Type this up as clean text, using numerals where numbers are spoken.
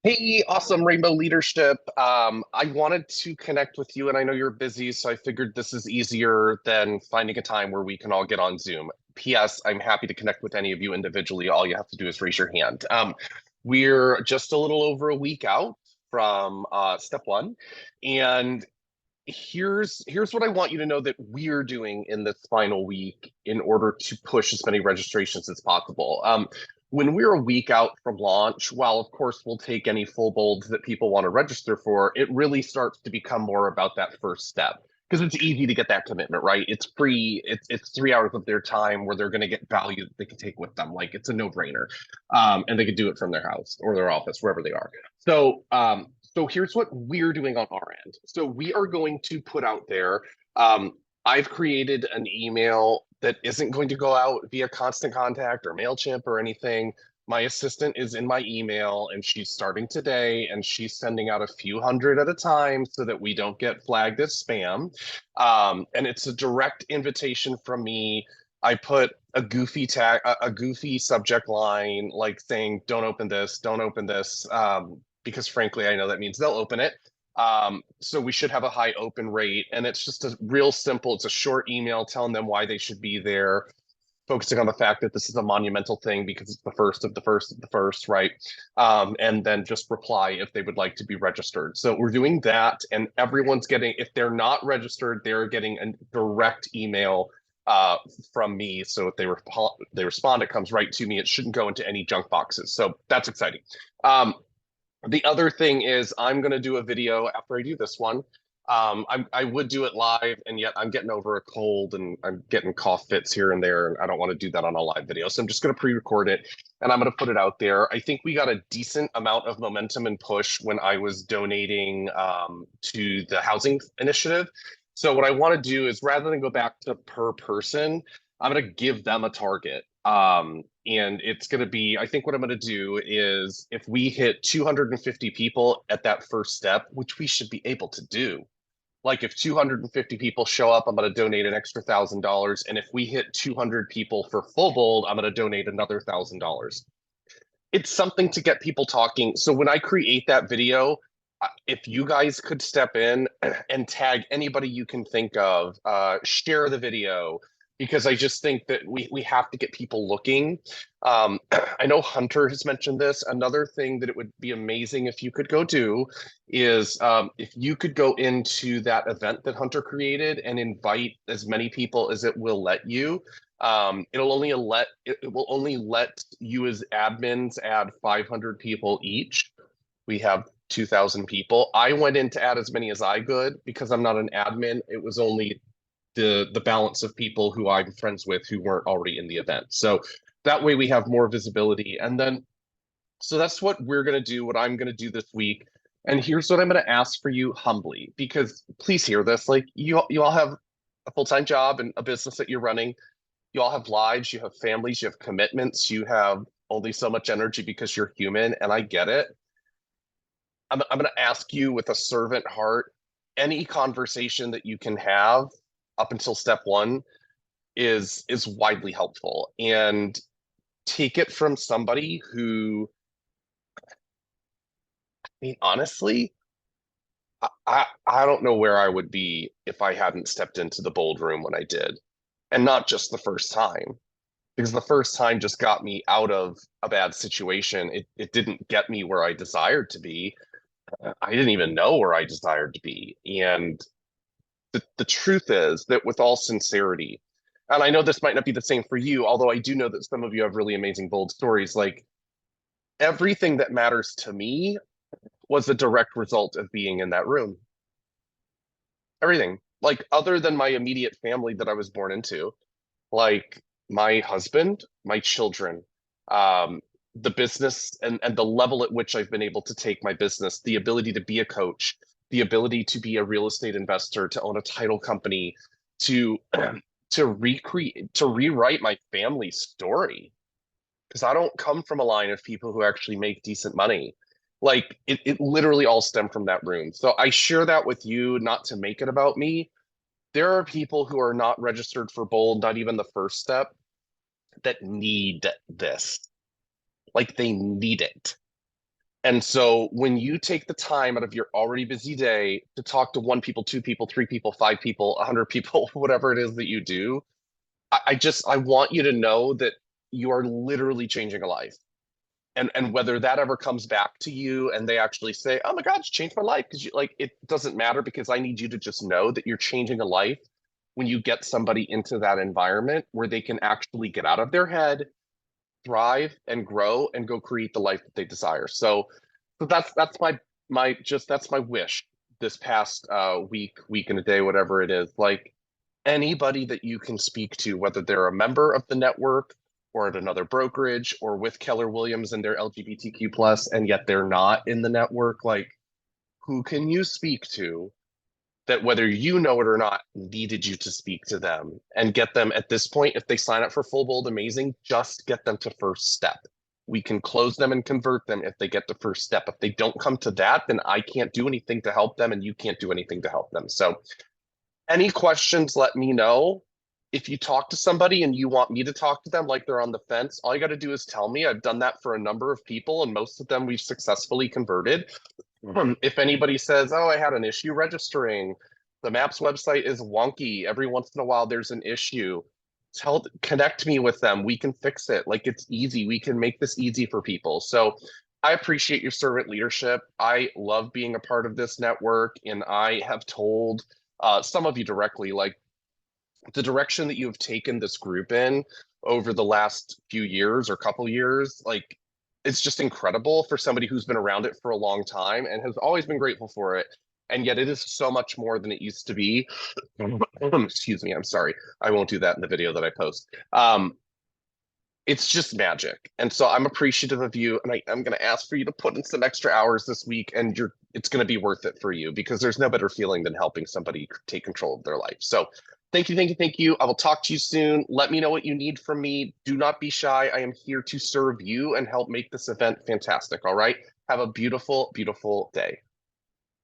Hey, awesome Rainbow Leadership. I wanted to connect with you, and I know you're busy, so I figured this is easier than finding a time where we can all get on Zoom. P.S. I'm happy to connect with any of you individually. All you have to do is raise your hand. We're just a little over a week out from step one, and here's what I want you to know that we're doing in this final week in order to push as many registrations as possible. When we're a week out from launch, while of course we'll take any full bolds that people want to register for, it really starts to become more about that first step because it's easy to get that commitment, right? It's free. It's 3 hours of their time where they're going to get value that they can take with them. Like it's a no-brainer, and they could do it from their house or their office, wherever they are. So here's what we're doing on our end. So we are going to put out there. Um, I've created an email that isn't going to go out via Constant Contact or MailChimp or anything. My assistant is in my email and she's starting today and she's sending out a few hundred at a time so that we don't get flagged as spam. And it's a direct invitation from me. I put a goofy tag, a goofy subject line like saying, "Don't open this, don't open this," because frankly, I know that means they'll open it. So we should have a high open rate. And it's just a real simple, it's a short email telling them why they should be there, focusing on the fact that this is a monumental thing because it's the first of the first of the first, right? And then just reply if they would like to be registered. So we're doing that, and everyone's getting, if they're not registered, they're getting a direct email uh, from me. So if they respond, it comes right to me. It shouldn't go into any junk boxes. So that's exciting. Um, the other thing is I'm going to do a video after I do this one. I would do it live, and yet I'm getting over a cold and I'm getting cough fits here and there, and I don't want to do that on a live video. So I'm just going to pre-record it and I'm going to put it out there. I think we got a decent amount of momentum and push when I was donating to the housing initiative. So what I want to do is rather than go back to per person, I'm going to give them a target. And it's going to be, I think what I'm going to do is if we hit 250 people at that first step, which we should be able to do, like if 250 people show up, I'm going to donate an extra $1,000. And if we hit 200 people for full bold, I'm going to donate another $1,000. It's something to get people talking. So when I create that video, if you guys could step in and tag anybody you can think of, share the video, because I just think that we have to get people looking. I know Hunter has mentioned this. Another thing that it would be amazing if you could go do is if you could go into that event that Hunter created and invite as many people as it will let you. It will only let you as admins add 500 people each. We have 2,000 people. I went in to add as many as I could because I'm not an admin. It was only the balance of people who I'm friends with who weren't already in the event. So that way we have more visibility. And then so that's what we're going to do, what I'm going to do this week. And here's what I'm going to ask for you humbly, because please hear this. Like you all have a full-time job and a business that you're running. You all have lives, you have families, you have commitments, you have only so much energy because you're human, and I get it. I'm going to ask you with a servant heart, any conversation that you can have up until step one is widely helpful, and take it from somebody who, I mean, honestly, I don't know where I would be if I hadn't stepped into the bold room when I did. And not just the first time, because the first time just got me out of a bad situation. It didn't get me where I desired to be. I didn't even know where I desired to be. And the truth is that with all sincerity, and I know this might not be the same for you, although I do know that some of you have really amazing, bold stories, like everything that matters to me was a direct result of being in that room. Everything. Like other than my immediate family that I was born into, like my husband, my children, the business and the level at which I've been able to take my business, the ability to be a coach, the ability to be a real estate investor, to own a title company, to to rewrite my family story. Because I don't come from a line of people who actually make decent money. Like it literally all stemmed from that room. So I share that with you, not to make it about me. There are people who are not registered for Bold, not even the first step, that need this. Like they need it. And so when you take the time out of your already busy day to talk to one people, two people, three people, five people, 100 people, whatever it is that you do, I want you to know that you are literally changing a life. And whether that ever comes back to you and they actually say, "Oh my God, it's changed my life," because you like it doesn't matter, because I need you to just know that you're changing a life when you get somebody into that environment where they can actually get out of their head, thrive and grow and go create the life that they desire. So that's my just that's my wish this past week and a day, whatever it is. Like anybody that you can speak to, whether they're a member of the network or at another brokerage or with Keller Williams and their LGBTQ plus, and yet they're not in the network, like who can you speak to that, whether you know it or not, needed you to speak to them and get them at this point? If they sign up for Full Bold, amazing. Just get them to first step. We can close them and convert them if they get the first step. If they don't come to that, then I can't do anything to help them and you can't do anything to help them. So any questions, let me know. If you talk to somebody and you want me to talk to them like they're on the fence, all you got to do is tell me. I've done that for a number of people, and most of them we've successfully converted. If anybody says, "Oh, I had an issue registering, the Maps website is wonky. Every once in a while there's an issue," connect me with them. We can fix it. Like it's easy. We can make this easy for people. So I appreciate your servant leadership. I love being a part of this network, and I have told some of you directly, like the direction that you have taken this group in over the last few years or couple years, like it's just incredible for somebody who's been around it for a long time and has always been grateful for it. And yet it is so much more than it used to be. Excuse me, I'm sorry. I won't do that in the video that I post. It's just magic. And so I'm appreciative of you. And I'm going to ask for you to put in some extra hours this week, and it's going to be worth it for you, because there's no better feeling than helping somebody take control of their life. So thank you, thank you, thank you. I will talk to you soon. Let me know what you need from me. Do not be shy. I am here to serve you and help make this event fantastic. All right. Have a beautiful, beautiful day.